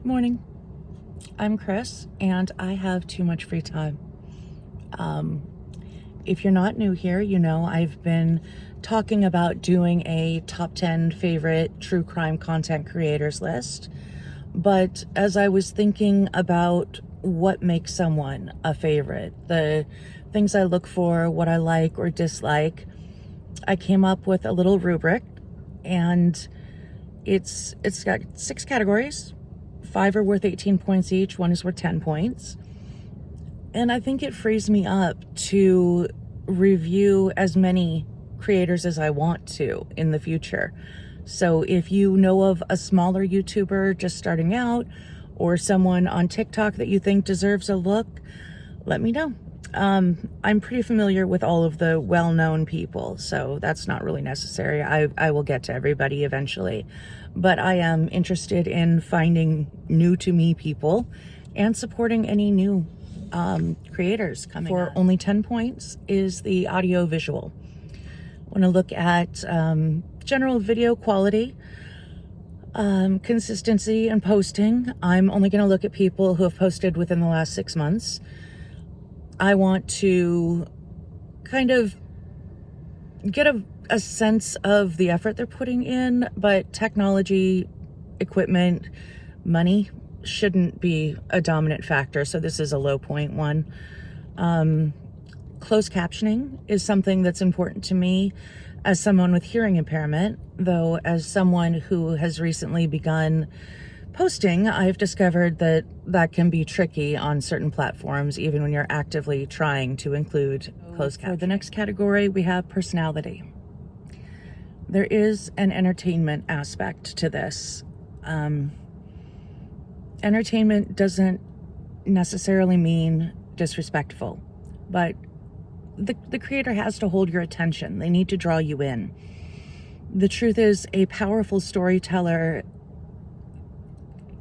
Morning. I'm Chris, and I have too much free time. If you're not new here, you know I've been talking about doing a top 10 favorite true crime content creators list. But as I was thinking about what makes someone a favorite, the things I look for, what I like or dislike, I came up with a little rubric, and it's got 6 categories. 5 are worth 18 points each, 1 is worth 10 points. And I think it frees me up to review as many creators as I want to in the future. So if you know of a smaller YouTuber just starting out, or someone on TikTok that you think deserves a look, let me know. I'm pretty familiar with all of the well-known people, so that's not really necessary. I will get to everybody eventually, but I am interested in finding new to me people and supporting any new creators coming for up. Only 10 points is the audio visual. Want to look at general video quality, consistency and posting. I'm only going to look at people who have posted within the last 6 months. I want to kind of get a sense of the effort they're putting in, but technology, equipment, money shouldn't be a dominant factor. So this is a low point one. Closed captioning is something that's important to me as someone with hearing impairment, though as someone who has recently begun posting, I've discovered that that can be tricky on certain platforms, even when you're actively trying to include closed captioning. For the next category, we have personality. There is an entertainment aspect to this. Entertainment doesn't necessarily mean disrespectful, but the creator has to hold your attention. They need to draw you in. The truth is, a powerful storyteller,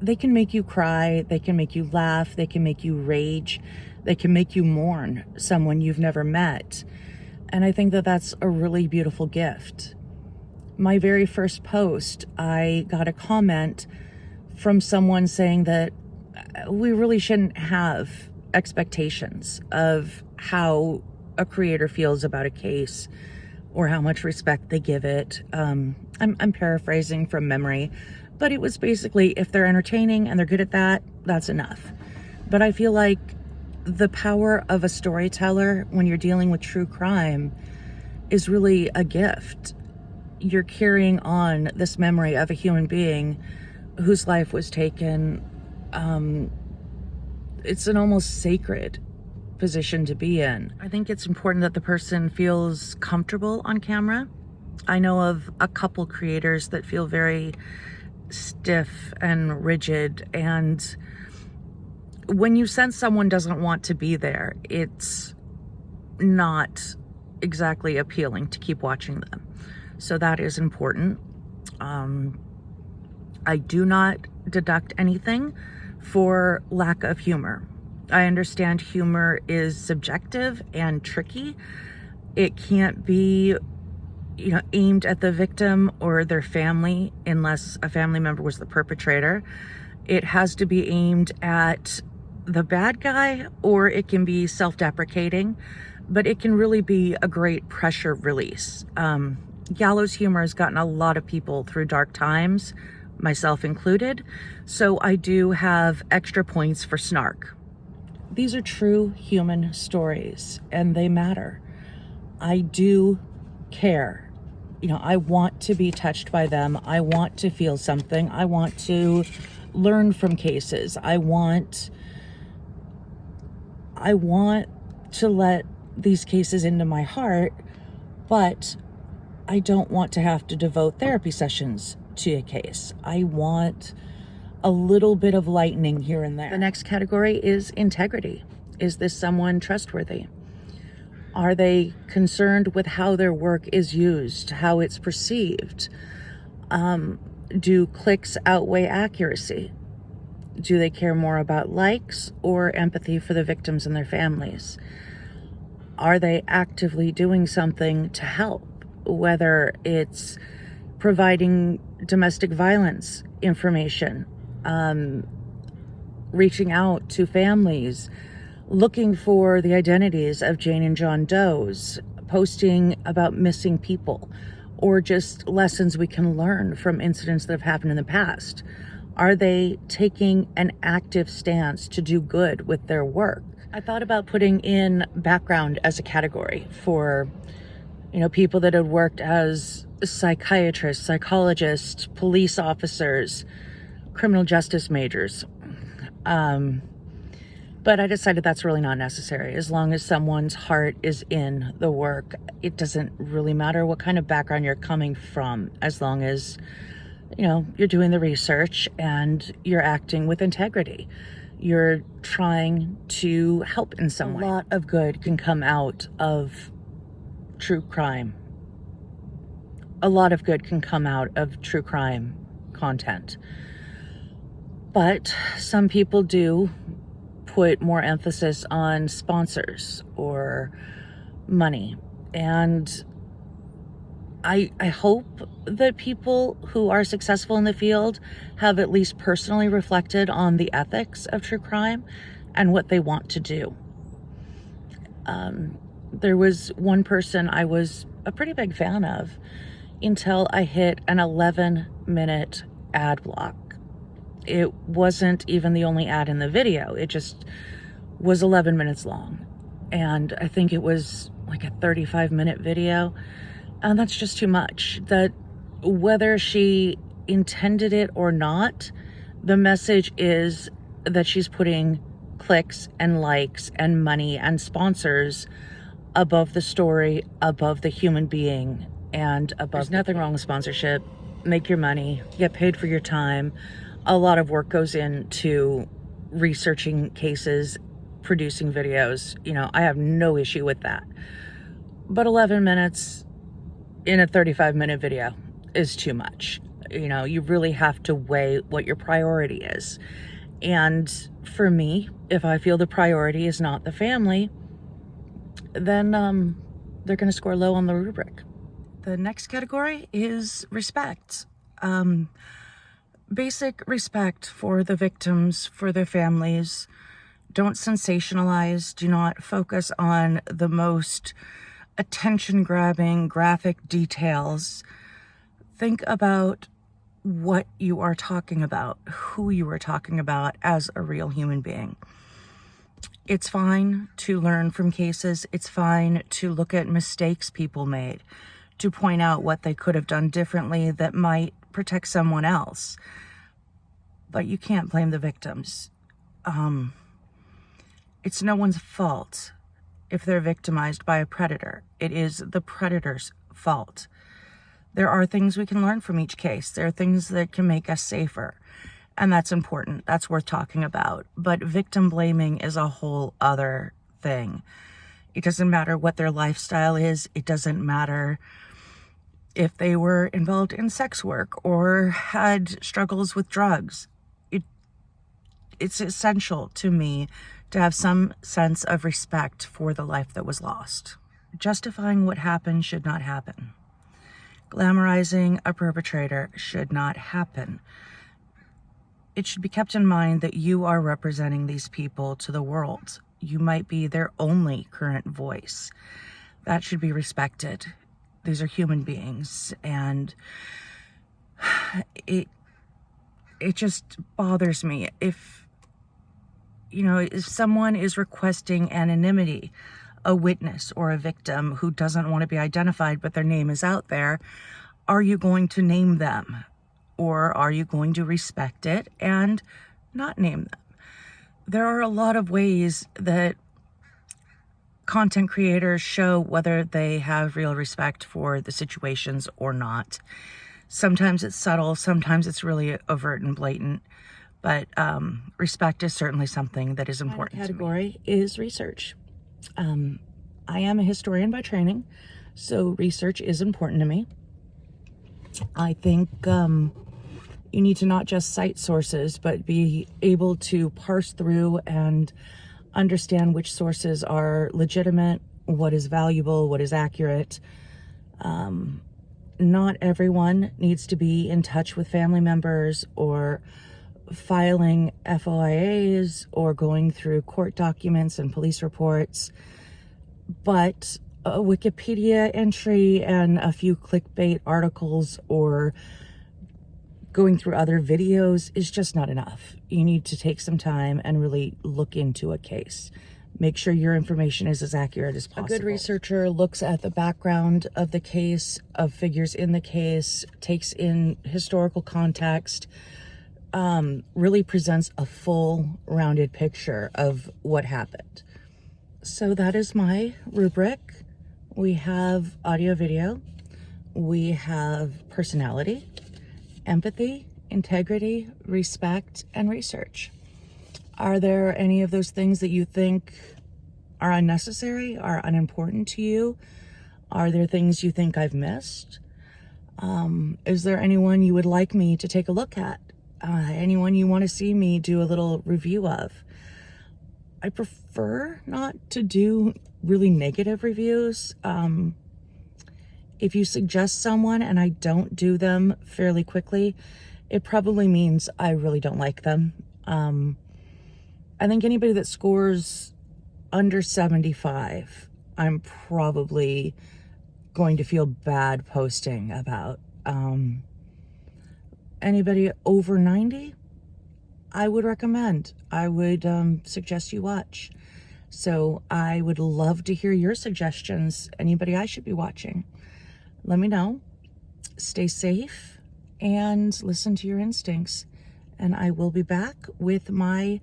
they can make you cry, they can make you laugh, they can make you rage, they can make you mourn someone you've never met. And I think that that's a really beautiful gift. My very first post, I got a comment from someone saying that we really shouldn't have expectations of how a creator feels about a case or how much respect they give it. I'm paraphrasing from memory, but it was basically, if they're entertaining and they're good at that, that's enough. But I feel like the power of a storyteller when you're dealing with true crime is really a gift. You're carrying on this memory of a human being whose life was taken. It's an almost sacred position to be in. I think it's important that the person feels comfortable on camera. I know of a couple creators that feel very stiff and rigid, and when you sense someone doesn't want to be there, it's not exactly appealing to keep watching them. So that is important. I do not deduct anything for lack of humor. I understand humor is subjective and tricky. It can't be aimed at the victim or their family unless a family member was the perpetrator. It has to be aimed at the bad guy, or it can be self-deprecating, but it can really be a great pressure release. Gallows humor has gotten a lot of people through dark times, myself included, so I do have extra points for snark. These are true human stories, and they matter. I do care. I want to be touched by them. I want to feel something. I want to learn from cases. I want to let these cases into my heart, but I don't want to have to devote therapy sessions to a case. I want a little bit of lightning here and there. The next category is integrity. Is this someone trustworthy? Are they concerned with how their work is used, how it's perceived? Do clicks outweigh accuracy? Do they care more about likes or empathy for the victims and their families? Are they actively doing something to help, whether it's providing domestic violence information, reaching out to families, looking for the identities of Jane and John Does, posting about missing people, or just lessons we can learn from incidents that have happened in the past. Are they taking an active stance to do good with their work? I thought about putting in background as a category for, people that had worked as psychiatrists, psychologists, police officers, criminal justice majors. But I decided that's really not necessary. As long as someone's heart is in the work, it doesn't really matter what kind of background you're coming from, as long as, you're doing the research and you're acting with integrity. You're trying to help in some way. A lot of good can come out of true crime. A lot of good can come out of true crime content. But some people do put more emphasis on sponsors or money. And I hope that people who are successful in the field have at least personally reflected on the ethics of true crime and what they want to do. There was one person I was a pretty big fan of until I hit an 11-minute ad block. It wasn't even the only ad in the video. It just was 11 minutes long. And I think it was like a 35-minute video. And that's just too much. That whether she intended it or not, the message is that she's putting clicks and likes and money and sponsors above the story, above the human being, and above. There's nothing wrong with sponsorship. Make your money, get paid for your time. A lot of work goes into researching cases, producing videos. I have no issue with that. But 11 minutes in a 35-minute video is too much. You really have to weigh what your priority is. And for me, if I feel the priority is not the family, then they're going to score low on the rubric. The next category is respect. Basic respect for the victims, for their families. Don't sensationalize. Do not focus on the most attention-grabbing graphic details. Think about what you are talking about, who you are talking about as a real human being. It's fine to learn from cases. It's fine to look at mistakes people made, to point out what they could have done differently that might protect someone else. But you can't blame the victims. It's no one's fault if they're victimized by a predator. It is the predator's fault. There are things we can learn from each case. There are things that can make us safer. And that's important. That's worth talking about. But victim blaming is a whole other thing. It doesn't matter what their lifestyle is. It doesn't matter if they were involved in sex work or had struggles with drugs. It's essential to me to have some sense of respect for the life that was lost. Justifying what happened should not happen. Glamorizing a perpetrator should not happen. It should be kept in mind that you are representing these people to the world. You might be their only current voice. That should be respected. These are human beings, and it just bothers me if someone is requesting anonymity, a witness or a victim who doesn't want to be identified but their name is out there, are you going to name them? Or are you going to respect it and not name them? There are a lot of ways that content creators show whether they have real respect for the situations or not. Sometimes it's subtle, sometimes it's really overt and blatant, but respect is certainly something that is important. The category is research. I am a historian by training, so research is important to me. I think you need to not just cite sources, but be able to parse through and understand which sources are legitimate, what is valuable, what is accurate. Not everyone needs to be in touch with family members or filing FOIAs or going through court documents and police reports, but a Wikipedia entry and a few clickbait articles or going through other videos is just not enough. You need to take some time and really look into a case. Make sure your information is as accurate as possible. A good researcher looks at the background of the case, of figures in the case, takes in historical context, really presents a full rounded picture of what happened. So that is my rubric. We have audio video, we have personality, empathy, integrity, respect, and research. Are there any of those things that you think are unnecessary, are unimportant to you? Are there things you think I've missed? Is there anyone you would like me to take a look at? Anyone you want to see me do a little review of? I prefer not to do really negative reviews. If you suggest someone and I don't do them fairly quickly, it probably means I really don't like them. I think anybody that scores under 75, I'm probably going to feel bad posting about. Anybody over 90, I would recommend. I would suggest you watch. So I would love to hear your suggestions. Anybody I should be watching. Let me know. Stay safe and listen to your instincts. And I will be back with my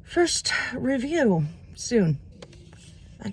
first review soon. Bye.